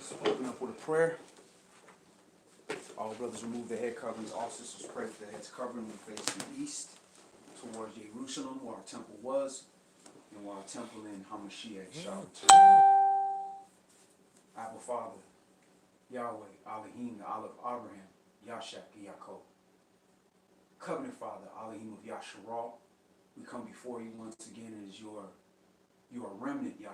Let's open up with a prayer. All brothers remove their head coverings. All sisters pray for their heads covering. We face the east towards Jerusalem, where our temple was, and where our temple in Hamashiach shall return. Abba Father, Yahweh, Elohim, the Allah of Abraham, Yashak, Yaakov. Covenant Father, Elohim of Yasharah, we come before you once again as your remnant, Yah.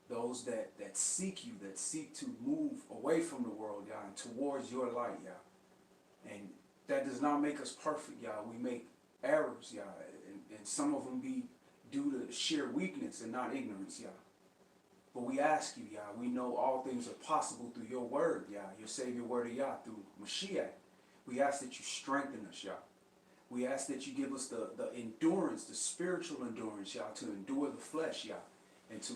Those that seek you, that seek to move away from the world, Yah, and towards your light, Yah. And that does not make us perfect, Yah. We make errors, Yah, and some of them be due to sheer weakness and not ignorance, Yah. But we ask you, Yah, we know all things are possible through your word, Yah, your Savior word of Yah, through Mashiach. We ask that you strengthen us, Yah. We ask that you give us the endurance, the spiritual endurance, Yah, to endure the flesh, Yah, and to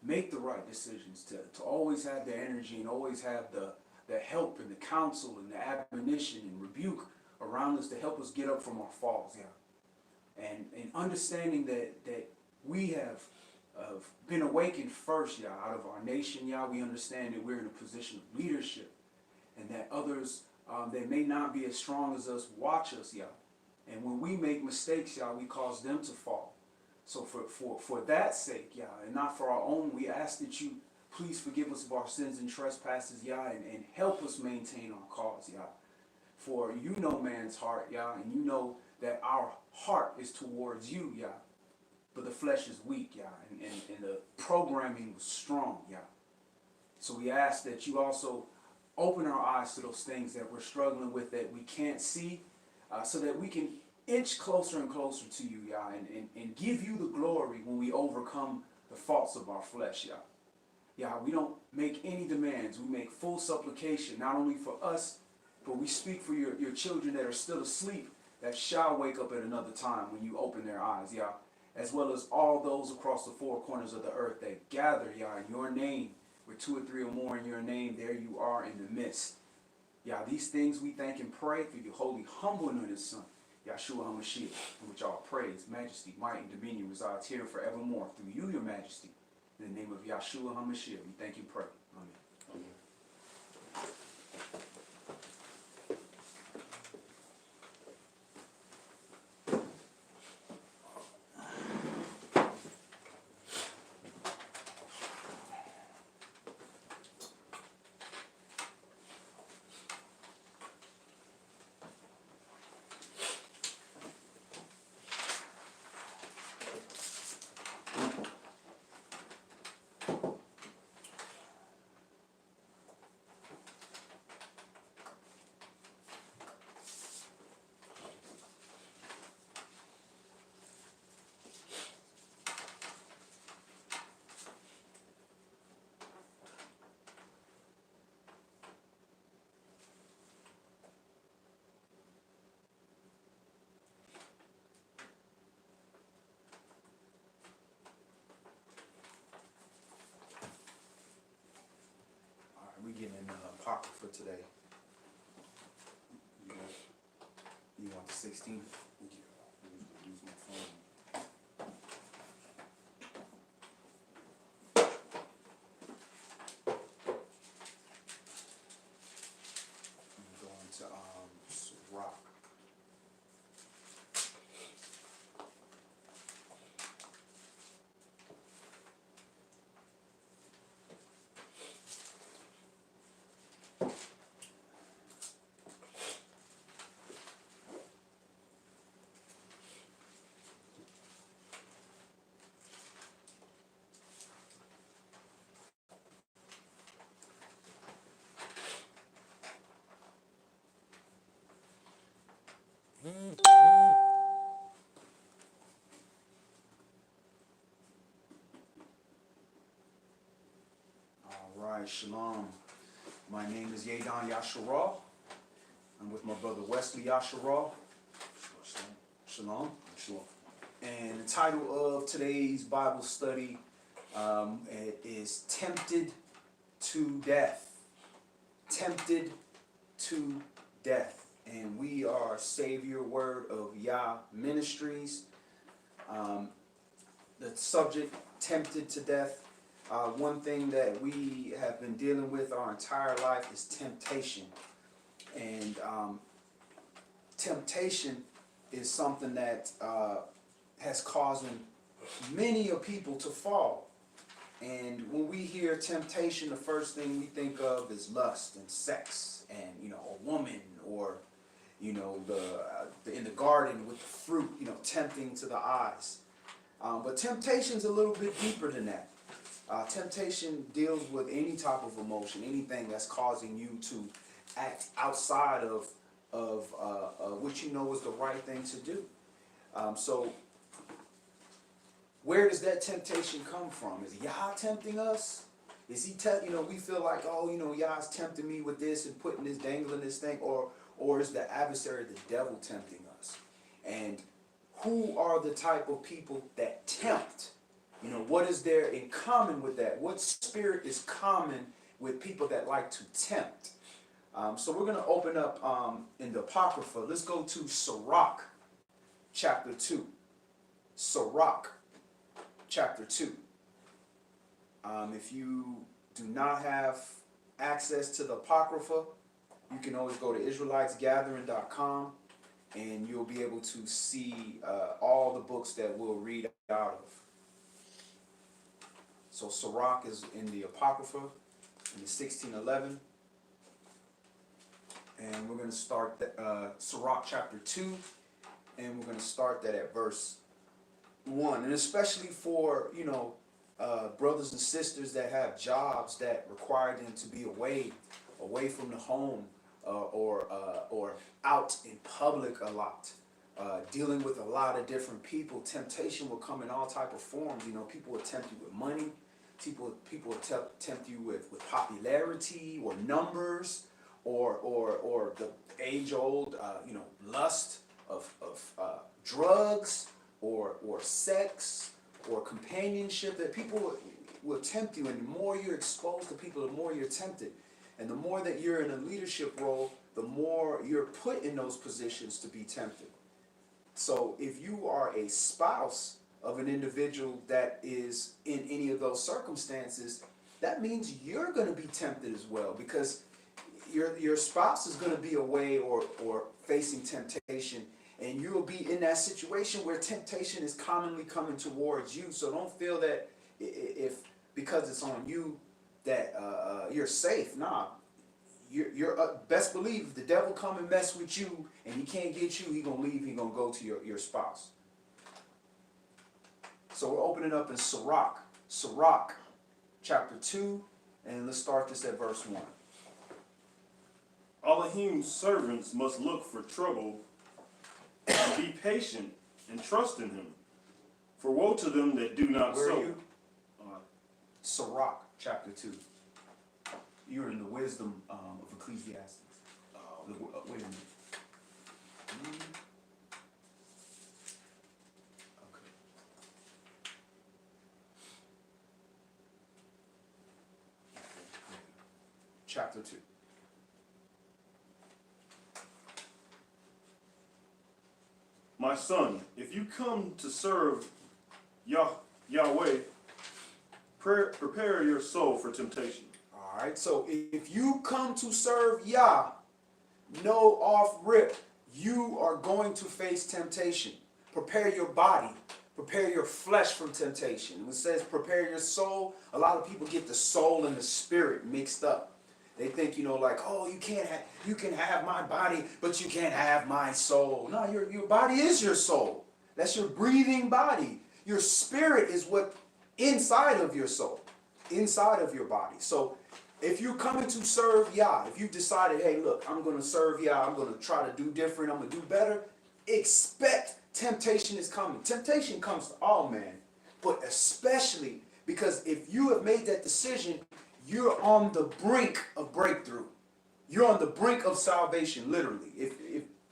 make the right decisions, to always have the energy and always have the help and the counsel and the admonition and rebuke around us to help us get up from our falls, Yah. And understanding that we have been awakened first, Yah, out of our nation, Yah. We understand that we're in a position of leadership and that others that may not be as strong as us watch us, Yah. And when we make mistakes, Yah, we cause them to fall. So for that sake, Yah, and not for our own, we ask that you please forgive us of our sins and trespasses, Yah, and help us maintain our cause, Yah. For you know man's heart, Yah, and you know that our heart is towards you, Yah. But the flesh is weak, Yah, and the programming was strong, Yah. So we ask that you also open our eyes to those things that we're struggling with that we can't see, so that we can inch closer and closer to you, Yah, and give you the glory when we overcome the faults of our flesh, Yah. Yah, we don't make any demands. We make full supplication, not only for us, but we speak for your children that are still asleep, that shall wake up at another time when you open their eyes, Yah, as well as all those across the four corners of the earth that gather, Yah, in your name. Where 2 or 3 or more in your name, there you are in the midst. Yah, these things we thank and pray through your holy, humble and his Son, Yahshua HaMashiach, in which all praise, majesty, might, and dominion resides here forevermore. Through you, your majesty, in the name of Yahshua HaMashiach, we thank and pray. Amen. Amen. We're getting in Apocrypha today. You want the 16th? Use my phone. I'm going to Rock. Alright, shalom. My name is YAH Yasharah. I'm with my brother Wesley Yasharah. Shalom. Shalom. And the title of today's Bible study is Tempted to Death. Tempted to Death. And we are Savior Word of Yah Ministries. The subject, Tempted to Death. One thing that we have been dealing with our entire life is temptation. And temptation is something that has caused many of people to fall. And when we hear temptation, the first thing we think of is lust and sex and, a woman, or, in the garden with the fruit, tempting to the eyes. But temptation's a little bit deeper than that. Temptation deals with any type of emotion, anything that's causing you to act outside of what you know is the right thing to do. So where does that temptation come from? Is YAH tempting us? Is he we feel like, YAH's tempting me with this and putting this, dangling this thing, or is the adversary, the devil, tempting us? And who are the type of people that tempt? What is there in common with that? What spirit is common with people that like to tempt? So we're going to open up in the Apocrypha. Let's go to Sirach, chapter 2. Sirach, chapter 2. If you do not have access to the Apocrypha, you can always go to IsraelitesGathering.com, and you'll be able to see all the books that we'll read out of. So Sirach is in the Apocrypha, in the 1611. And we're going to start Sirach chapter 2, and we're going to start that at verse 1. And especially for, brothers and sisters that have jobs that require them to be away from the home, or out in public a lot, dealing with a lot of different people. Temptation will come in all type of forms. People will tempt you with money. People will tempt you with popularity or numbers, or the age-old lust of drugs, or sex, or companionship. That people will tempt you, and the more you're exposed to people, the more you're tempted. And the more that you're in a leadership role, the more you're put in those positions to be tempted. So if you are a spouse of an individual that is in any of those circumstances, that means you're going to be tempted as well, because your spouse is going to be away or facing temptation, and you'll be in that situation where temptation is commonly coming towards you. So don't feel that if because it's on you that you're safe. Nah, you're best believe if the devil come and mess with you and he can't get you, he gonna leave. He gonna go to your spouse. So we're opening up in Sirach, chapter 2, and let's start this at verse 1. Elohim's servants must look for trouble and be patient and trust in him. For woe to them that do not Where so. are you? Sirach, chapter 2. You're in the wisdom of Ecclesiastes. Wait a minute. Okay. Chapter 2. My son, if you come to serve Yahweh, prepare your soul for temptation. All right, so if you come to serve Yah, know off rip, you are going to face temptation. Prepare your body, prepare your flesh from temptation. When it says prepare your soul, a lot of people get the soul and the spirit mixed up. They think, oh, you can have my body, but you can't have my soul. No, your body is your soul. That's your breathing body. Your spirit is what inside of your soul, inside of your body. So if you're coming to serve Yah, if you decided, hey, look, I'm going to serve Yah, I'm going to try to do different, I'm going to do better, expect temptation is coming. Temptation comes to all men, but especially because if you have made that decision, you're on the brink of breakthrough. You're on the brink of salvation, literally.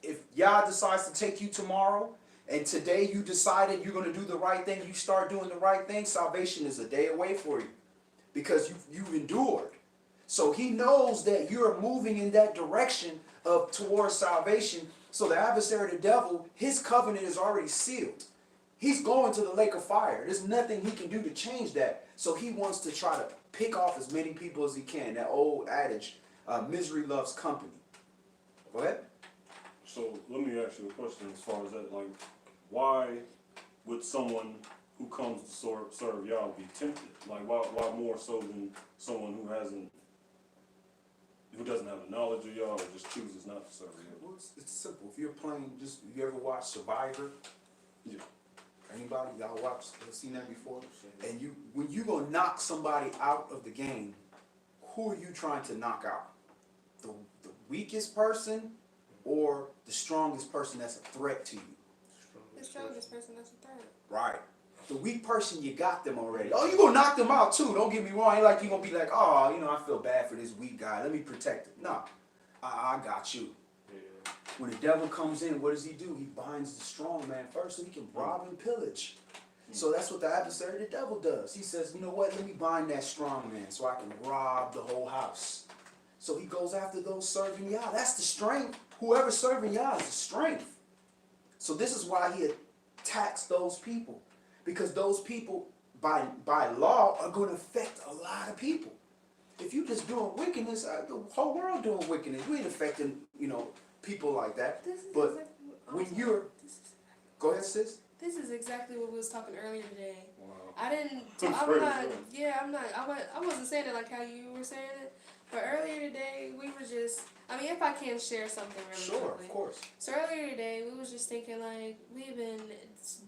If Yah decides to take you tomorrow, and today you decided you're going to do the right thing, you start doing the right thing, salvation is a day away for you, because you've endured. So he knows that you're moving in that direction towards salvation. So the adversary, the devil, his covenant is already sealed. He's going to the lake of fire. There's nothing he can do to change that. So he wants to try to pick off as many people as he can. That old adage, misery loves company. Go ahead. So let me ask you a question as far as that. Like, why would someone who comes to serve y'all be tempted? Like, why more so than someone who doesn't have the knowledge of y'all or just chooses not to serve y'all? Well, it's simple. If you're playing, you ever watch Survivor? Yeah. Anybody? Y'all seen that before? And when you gonna knock somebody out of the game, who are you trying to knock out? The weakest person or the strongest person that's a threat to you? The strongest person that's a threat. Right. The weak person, you got them already. Oh, you gonna knock them out too. Don't get me wrong. Ain't like you gonna be like, oh, I feel bad for this weak guy. Let me protect him. No, I got you. Yeah. When the devil comes in, what does he do? He binds the strong man first so he can rob and pillage. So that's what the adversary, the devil, does. He says, you know what? Let me bind that strong man so I can rob the whole house. So he goes after those serving Yah. That's the strength. Whoever's serving Yah is the strength. So this is why he attacks those people. Because those people, by law, are going to affect a lot of people. If you just doing wickedness, the whole world doing wickedness. You ain't affecting, people like that. But when you're... Go ahead, sis. This is exactly what we was talking earlier today. Wow. I wasn't saying it like how you were saying it, but earlier today we were just, if I can share something really Sure, quickly. of course. So earlier today we was just thinking like, we've been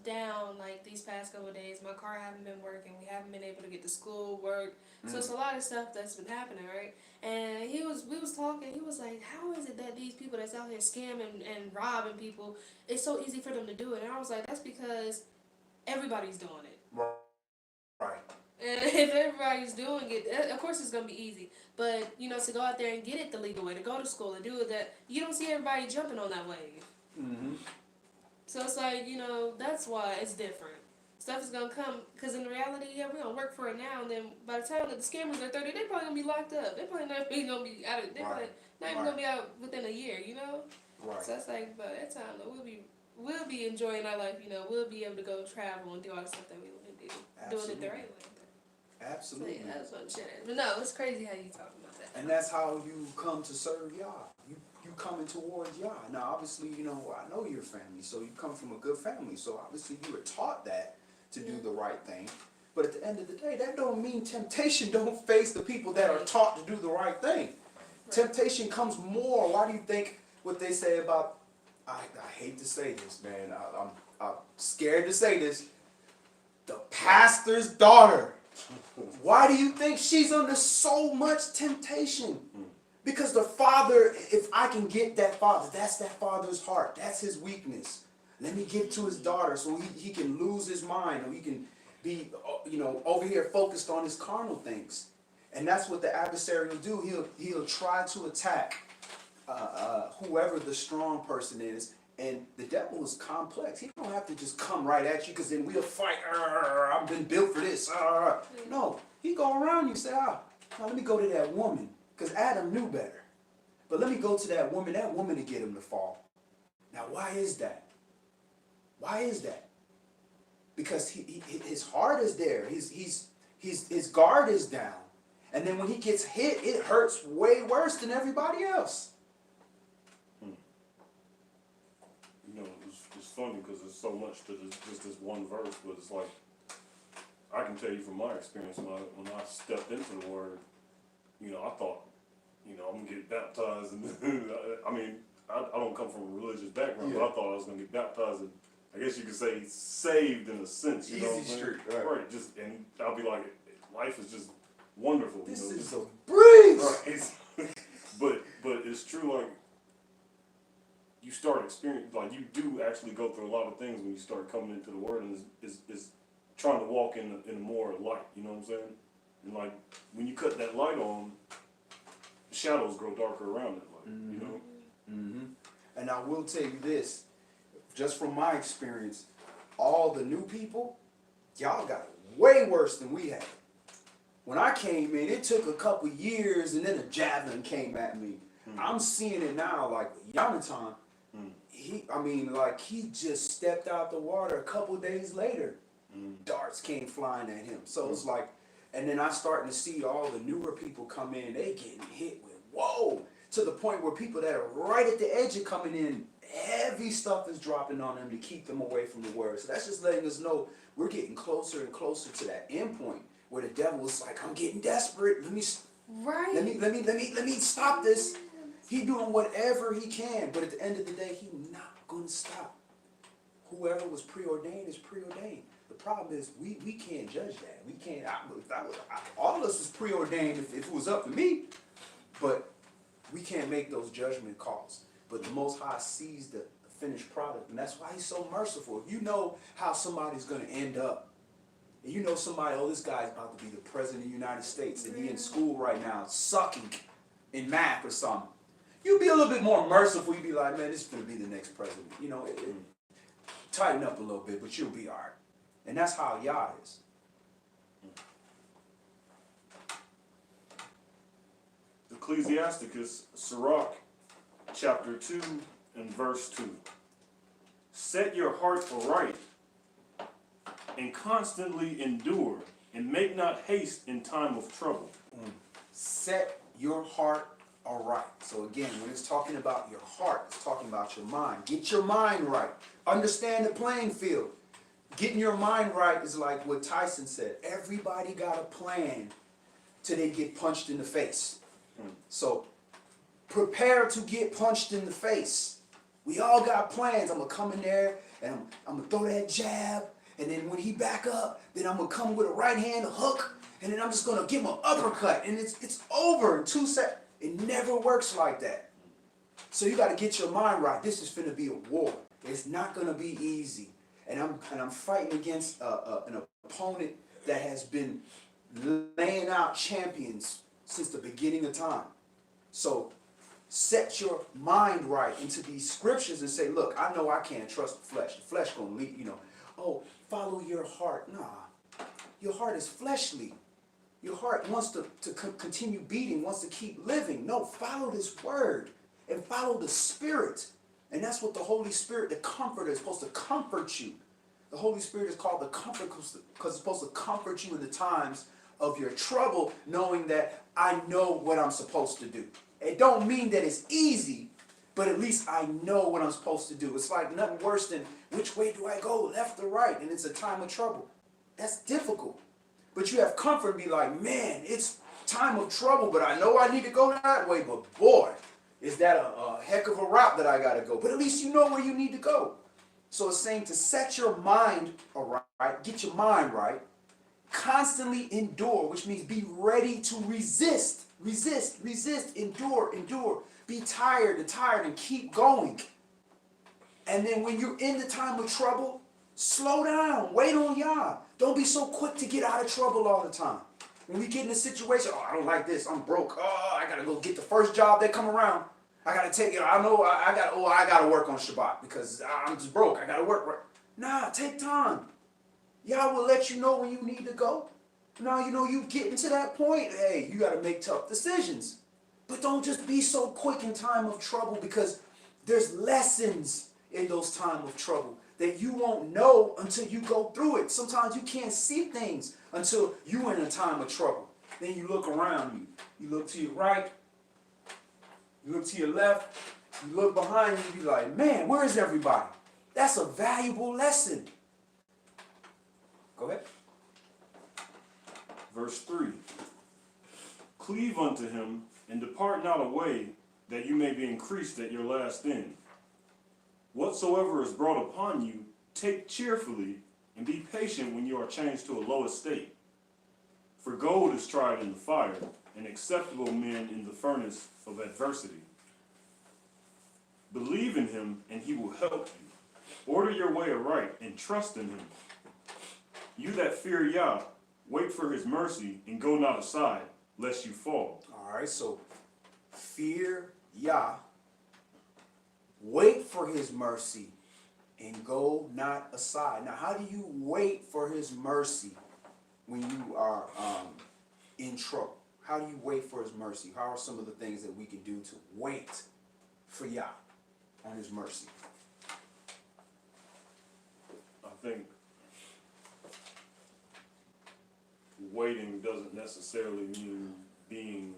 down like these past couple of days. My car haven't been working. We haven't been able to get to school, work. So it's a lot of stuff that's been happening, right? And we was talking, he was like, how is it that these people that's out here scamming and robbing people, it's so easy for them to do it? And I was like, that's because everybody's doing it. Right. And if everybody's doing it, of course it's going to be easy. But, to go out there and get it the legal way, to go to school and do it, that you don't see everybody jumping on that wave. Mm-hmm. So it's like, that's why it's different. Stuff is going to come, because in reality, we're going to work for it now, and then by the time that the scammers are 30, they're probably going to be locked up. They're probably not even going to be out of, they're probably not even going to be out within a year, Right. So it's like, by that time, we'll be enjoying our life, we'll be able to go travel and do all the stuff that we want to do. Absolutely. Doing it the right way. Absolutely. So yeah, that's what I'm sharing. But no, it's crazy how you talking about that. And that's how you come to serve Yah. You coming towards Yah. Now, obviously, I know your family, so you come from a good family. So obviously, you were taught that to do the right thing. But at the end of the day, that don't mean temptation don't face the people that are taught to do the right thing. Right. Temptation comes more. Why do you think what they say about? I hate to say this, man. I'm scared to say this. The pastor's daughter. Why do you think she's under so much temptation? Because the father, if I can get that father, that's that father's heart. That's his weakness. Let me give to his daughter so he can lose his mind, or he can be, over here focused on his carnal things. And that's what the adversary will do. He'll try to attack whoever the strong person is. And the devil is complex. He don't have to just come right at you, because then we'll fight. I've been built for this. No, he go around you and say, now let me go to that woman, because Adam knew better. But let me go to that woman to get him to fall. Now, why is that? Why is that? Because his heart is there. His guard is down. And then when he gets hit, it hurts way worse than everybody else. It's funny because there's so much to just this one verse, but it's like, I can tell you from my experience, when I stepped into the Word, I thought, I'm going to get baptized. And I don't come from a religious background, but I thought I was going to get baptized and, I guess you could say, saved in a sense. You know what I'm saying? Right. And I'll be like, life is just wonderful. This is just a breeze. Right. but it's true, like, you start experiencing, like, you do actually go through a lot of things when you start coming into the Word, and is trying to walk in more light, you know what I'm saying? And like, when you cut that light on, the shadows grow darker around it, like, Mm-hmm. And I will tell you this, just from my experience, all the new people, y'all got it way worse than we had. When I came in, it took a couple years, and then a javelin came at me. I'm seeing it now, like Yonatan, he just stepped out the water a couple days later. Darts came flying at him. So it's like, and then I starting to see all the newer people come in, they getting hit with, whoa, to the point where people that are right at the edge of coming in, heavy stuff is dropping on them to keep them away from the word. So that's just letting us know we're getting closer and closer to that end point where the devil is like, I'm getting desperate. Let me stop this. He doing whatever he can, but at the end of the day, he's not going to stop. Whoever was preordained is preordained. The problem is we can't judge that. We can't. All of us is preordained if it was up to me, but we can't make those judgment calls. But the Most High sees the finished product, and that's why he's so merciful. If you know how somebody's going to end up, and you know somebody, oh, this guy's about to be the president of the United States, and he in school right now sucking in math or something, you'd be a little bit more merciful. You'd be like, man, this is going to be the next president. You know, tighten up a little bit, but you'll be all right. And that's how YAH is. Ecclesiasticus, Sirach, chapter 2 and verse 2. Set your heart aright, and constantly endure, and make not haste in time of trouble. Set your heart aright. So again, when it's talking about your heart, it's talking about your mind. Get your mind right. Understand the playing field. Getting your mind right is like what Tyson said. Everybody got a plan till they get punched in the face. So prepare to get punched in the face. We all got plans. I'm going to come in there and I'm going to throw that jab. And then when he back up, then I'm going to come with a right hand, a hook. And then I'm just going to give him an uppercut. And it's over in 2 seconds. It never works like that. So you got to get your mind right. This is finna be a war. It's not going to be easy. And I'm fighting against an opponent that has been laying out champions since the beginning of time. So set your mind right into these scriptures and say, look, I know I can't trust the flesh. The flesh gonna lead, oh, follow your heart. Nah, your heart is fleshly. Your heart wants to continue beating, wants to keep living. No, follow this word and follow the Spirit. And that's what the Holy Spirit, the Comforter, is supposed to comfort you. The Holy Spirit is called the Comforter because it's supposed to comfort you in the times of your trouble, knowing that I know what I'm supposed to do. It don't mean that it's easy, but at least I know what I'm supposed to do. It's like nothing worse than, which way do I go, left or right? And it's a time of trouble. That's difficult. But you have comfort and be like, man, it's time of trouble, but I know I need to go that way. But boy, is that a heck of a route that I got to go. But at least you know where you need to go. So it's saying to set your mind right, get your mind right, constantly endure, which means be ready to resist, endure. Be tired and keep going. And then when you're in the time of trouble, slow down, wait on YAH. Don't be so quick to get out of trouble all the time. When we get in a situation, oh, I don't like this, I'm broke. Oh, I gotta go get the first job that come around. I gotta take it. I know I gotta work on Shabbat because I'm just broke. I gotta work. Nah, take time. YAH will let you know when you need to go. Now you getting to that point. Hey, you gotta make tough decisions. But don't just be so quick in time of trouble, because there's lessons in those times of trouble that you won't know until you go through it. Sometimes you can't see things until you're in a time of trouble. Then you look around you. You look to your right. You look to your left. You look behind you. You be like, man, where is everybody? That's a valuable lesson. Go ahead. Verse 3. Cleave unto him, and depart not away, that you may be increased at your last end. Whatsoever is brought upon you, take cheerfully, and be patient when you are changed to a low estate. For gold is tried in the fire, and acceptable men in the furnace of adversity. Believe in him, and he will help you. Order your way aright, and trust in him. You that fear YAH, wait for his mercy, and go not aside, lest you fall. All right, so fear YAH, wait for his mercy, and go not aside. Now, how do you wait for his mercy when you are in trouble? How do you wait for his mercy? How are some of the things that we can do to wait for YAH on his mercy? think waiting doesn't necessarily mean being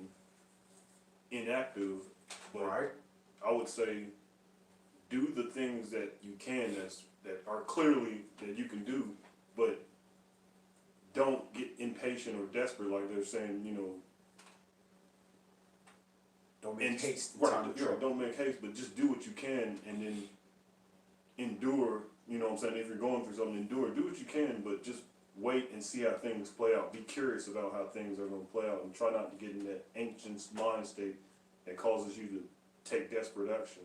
inactive, but Right. I would say do the things that you can that are clearly that you can do, but don't get impatient or desperate like they're saying, you know. Don't make haste in Right, time of yeah, trouble. don't make haste, but just do what you can and then endure, you know what I'm saying? If you're going through something, endure, do what you can, but just wait and see how things play out. Be curious about how things are going to play out and try not to get in that anxious mind state that causes you to take desperate action.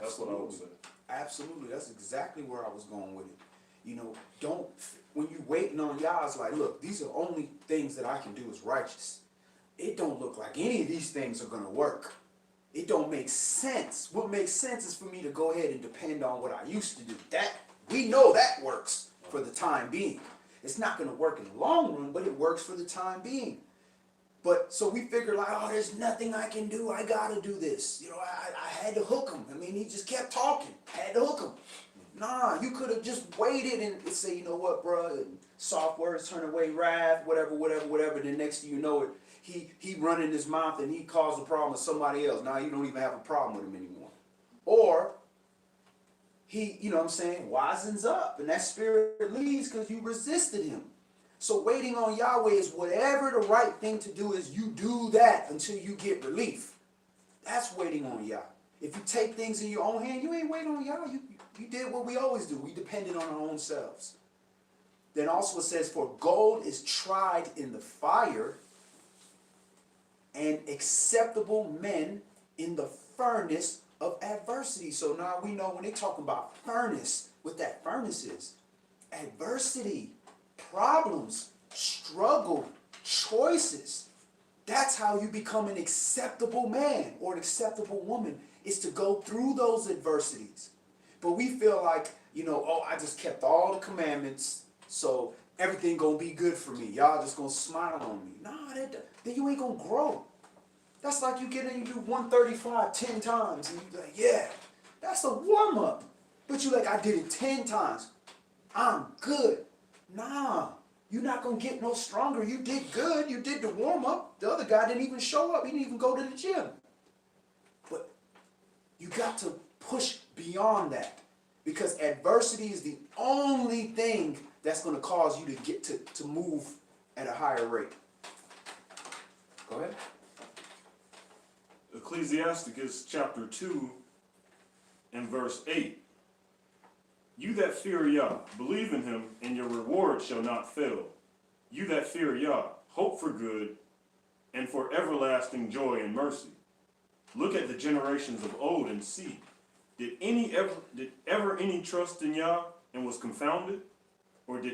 That's what I would say. Absolutely. That's exactly where I was going with it. You know, when you waiting on Yah, it's like, look, these are only things that I can do is righteous. It don't look like any of these things are going to work. It don't make sense. What makes sense is for me to go ahead and depend on what I used to do. That, we know that works for the time being. It's not going to work in the long run, but it works for the time being. But so we figured like, oh, there's nothing I can do. I got to do this. You know, I had to hook him. I mean, he just kept talking. I had to hook him. Nah, you could have just waited and say, you know what, bro, and soft words turn away wrath, whatever. Then next thing you know it, he running his mouth and he caused a problem with somebody else. Now you don't even have a problem with him anymore. Or he, you know what I'm saying, wisens up and that spirit leaves because you resisted him. So waiting on Yahweh is whatever the right thing to do is, you do that until you get relief. That's waiting on Yah. If you take things in your own hand, you ain't waiting on Yah. You did what we always do. We depended on our own selves. Then also it says, for gold is tried in the fire, and acceptable men in the furnace of adversity. So now we know when they talk about furnace, what that furnace is. Adversity, problems, struggle, choices. That's how you become an acceptable man or an acceptable woman, is to go through those adversities. But we feel like, you know, oh, I just kept all the commandments, so everything gonna be good for me. Y'all just gonna smile on me. Nah, then you ain't gonna grow. That's like you get in, you do 135 10 times, and you like, yeah, that's a warm-up. But you like, I did it 10 times. I'm good. Nah, you're not gonna get no stronger. You did good. You did the warm-up. The other guy didn't even show up. He didn't even go to the gym. But you got to push beyond that, because adversity is the only thing that's going to cause you to get to move at a higher rate. Go ahead. Ecclesiasticus chapter 2 and verse 8. You that fear Yah, believe in him, and your reward shall not fail. You that fear Yah, hope for good, and for everlasting joy and mercy. Look at the generations of old and see. Did ever any trust in Yah and was confounded? Or did